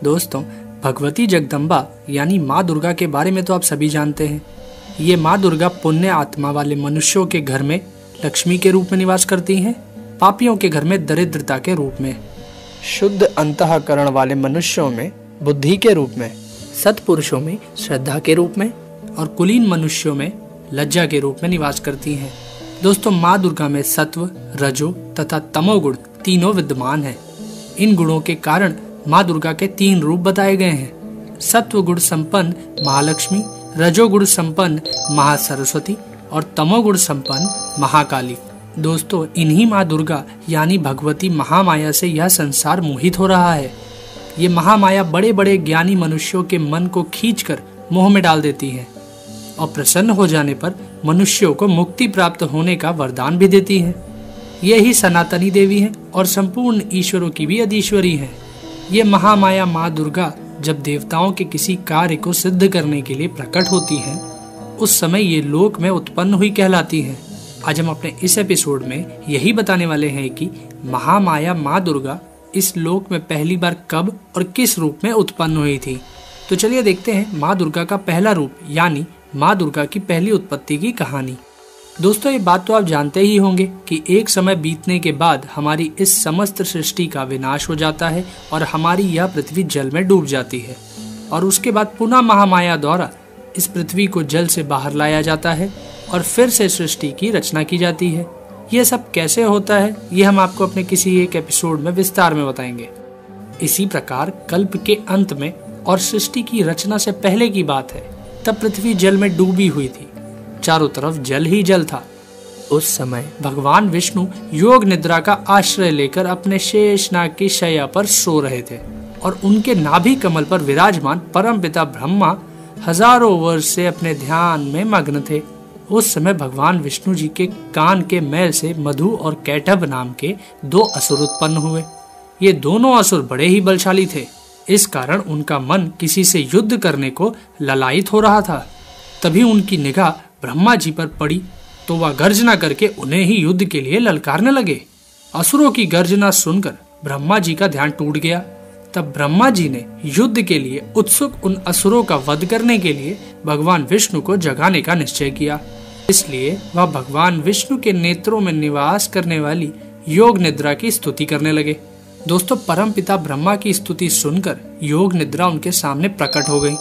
दोस्तों, भगवती जगदम्बा यानी माँ दुर्गा के बारे में तो आप सभी जानते हैं। ये माँ दुर्गा पुण्य आत्मा वाले मनुष्यों के घर में लक्ष्मी के रूप में निवास करती हैं, पापियों के घर में दरिद्रता के रूप में, शुद्ध अंतःकरण वाले मनुष्यों में बुद्धि के रूप में, सत्पुरुषों में श्रद्धा के रूप में और कुलीन मनुष्यों में लज्जा के रूप में निवास करती हैं। दोस्तों, माँ दुर्गा में सत्व, रजो तथा तमोगुण तीनों विद्यमान हैं। इन गुणों के कारण माँ दुर्गा के 3 रूप बताए गए हैं: सत्व गुण संपन्न महालक्ष्मी, रजोगुण संपन्न महासरस्वती और तमोगुण संपन्न महाकाली। दोस्तों, इन्हीं माँ दुर्गा यानी भगवती महामाया से यह संसार मोहित हो रहा है। ये महामाया बड़े बड़े ज्ञानी मनुष्यों के मन को खींचकर मोह में डाल देती है और प्रसन्न हो जाने पर मनुष्यों को मुक्ति प्राप्त होने का वरदान भी देती है। यही सनातनी देवी है और संपूर्ण ईश्वरों की भी अधीश्वरी है। ये महामाया माँ दुर्गा जब देवताओं के किसी कार्य को सिद्ध करने के लिए प्रकट होती है, उस समय ये लोक में उत्पन्न हुई कहलाती है। आज हम अपने इस एपिसोड में यही बताने वाले हैं कि महामाया माँ दुर्गा इस लोक में पहली बार कब और किस रूप में उत्पन्न हुई थी। तो चलिए देखते हैं माँ दुर्गा का पहला रूप यानी माँ दुर्गा की पहली उत्पत्ति की कहानी। दोस्तों, ये बात तो आप जानते ही होंगे कि एक समय बीतने के बाद हमारी इस समस्त सृष्टि का विनाश हो जाता है और हमारी यह पृथ्वी जल में डूब जाती है और उसके बाद पुनः महामाया द्वारा इस पृथ्वी को जल से बाहर लाया जाता है और फिर से सृष्टि की रचना की जाती है। यह सब कैसे होता है, ये हम आपको अपने किसी एक एपिसोड में विस्तार में बताएंगे। इसी प्रकार कल्प के अंत में और सृष्टि की रचना से पहले की बात है, तब पृथ्वी जल में डूबी हुई थी। चारों तरफ जल ही जल था। उस समय भगवान विष्णु योग निद्रा का आश्रय लेकर अपने शेषनाग की शैया पर सो रहे थे और उनके नाभि कमल पर विराजमान परमपिता ब्रह्मा हजारों वर्ष से अपने ध्यान में मग्न थे। उस समय भगवान विष्णु जी के कान के मैल से मधु और कैटभ नाम के 2 असुर उत्पन्न हुए। ये दोनों असुर बड़े ही बलशाली थे। इस कारण उनका मन किसी से युद्ध करने को ललायित हो रहा था। तभी उनकी निगाह ब्रह्मा जी पर पड़ी तो वह गर्जना करके उन्हें ही युद्ध के लिए ललकारने लगे। असुरों की गर्जना सुनकर ब्रह्मा जी का ध्यान टूट गया। तब ब्रह्मा जी ने युद्ध के लिए उत्सुक उन असुरों का वध करने के लिए भगवान विष्णु को जगाने का निश्चय किया। इसलिए वह भगवान विष्णु के नेत्रों में निवास करने वाली योग निद्रा की स्तुति करने लगे। दोस्तों, परमपिता ब्रह्मा की स्तुति सुनकर योग निद्रा उनके सामने प्रकट हो गई।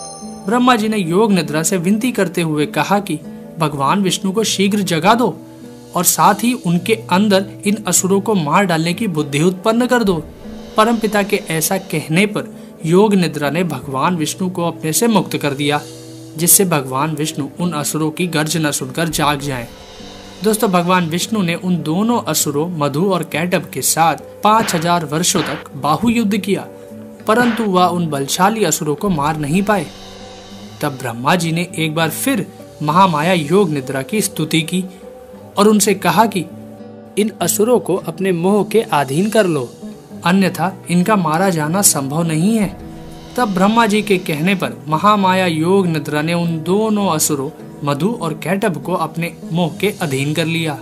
ब्रह्मा जी ने योग निद्रा से विनती करते हुए कहा कि भगवान विष्णु को शीघ्र जगा दो और साथ ही उनके अंदर इन असुरों को मार डालने की बुद्धि उत्पन्न कर दो। परमपिता के ऐसा कहने पर योग निद्रा ने भगवान विष्णु को अपने से मुक्त कर दिया, जिससे भगवान विष्णु उन असुरों की गर्जना सुनकर जाग जाएं। दोस्तों, भगवान विष्णु ने उन दोनों असुरों मधु और कैटभ के साथ 5000 वर्षों तक बाहु युद्ध किया, परंतु वह उन बलशाली असुरों को मार नहीं पाए। तब ब्रह्मा जी ने एक बार फिर महामाया योग निद्रा की स्तुति की और उनसे कहा कि इन असुरों को अपने मोह के अधीन कर लो, अन्यथा इनका मारा जाना संभव नहीं है। तब ब्रह्मा जी के कहने पर महामाया योग निद्रा ने उन दोनों असुरों मधु और कैटभ को अपने मोह के अधीन कर लिया।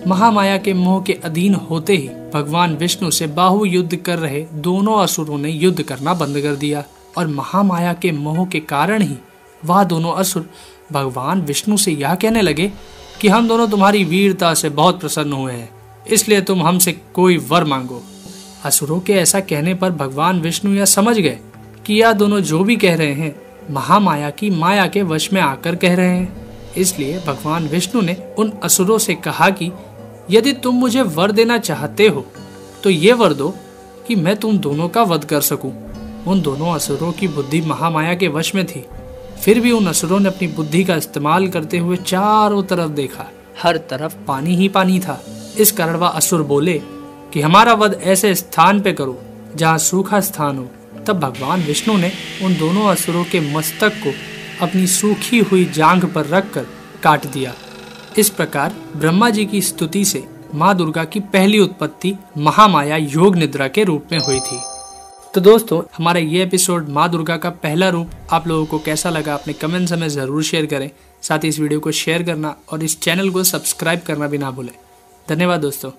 महामाया के मोह के अधीन होते ही भगवान विष्णु से बाहु युद्ध कर रहे दोनों असुरों ने युद्ध करना बंद कर दिया और महामाया के मोह के कारण ही वह दोनों असुर भगवान विष्णु से यह कहने लगे कि हम दोनों तुम्हारी वीरता से बहुत प्रसन्न हुए हैं, इसलिए तुम हमसे कोई वर मांगो। असुरों के ऐसा कहने पर भगवान विष्णु यह समझ गए कि यह दोनों जो भी कह रहे हैं महामाया की माया के वश में आकर कह रहे हैं। इसलिए भगवान विष्णु ने उन असुरों से कहा कि यदि तुम मुझे वर देना चाहते हो तो ये वर दो कि मैं तुम दोनों का वध कर सकूं। उन दोनों असुरों की बुद्धि महामाया के वश में थी, फिर भी उन असुरों ने अपनी बुद्धि का इस्तेमाल करते हुए चारों तरफ देखा, हर तरफ पानी ही पानी था। इस कारण वह असुर बोले कि हमारा वध ऐसे स्थान पे करो जहाँ सूखा स्थान हो। तब भगवान विष्णु ने उन दोनों असुरों के मस्तक को अपनी सूखी हुई जांघ पर रखकर काट दिया। इस प्रकार ब्रह्मा जी की स्तुति से माँ दुर्गा की पहली उत्पत्ति महामाया योग निद्रा के रूप में हुई थी। तो दोस्तों, हमारा ये एपिसोड माँ दुर्गा का पहला रूप आप लोगों को कैसा लगा अपने कमेंट्स हमें ज़रूर शेयर करें। साथ ही इस वीडियो को शेयर करना और इस चैनल को सब्सक्राइब करना भी ना भूलें। धन्यवाद दोस्तों।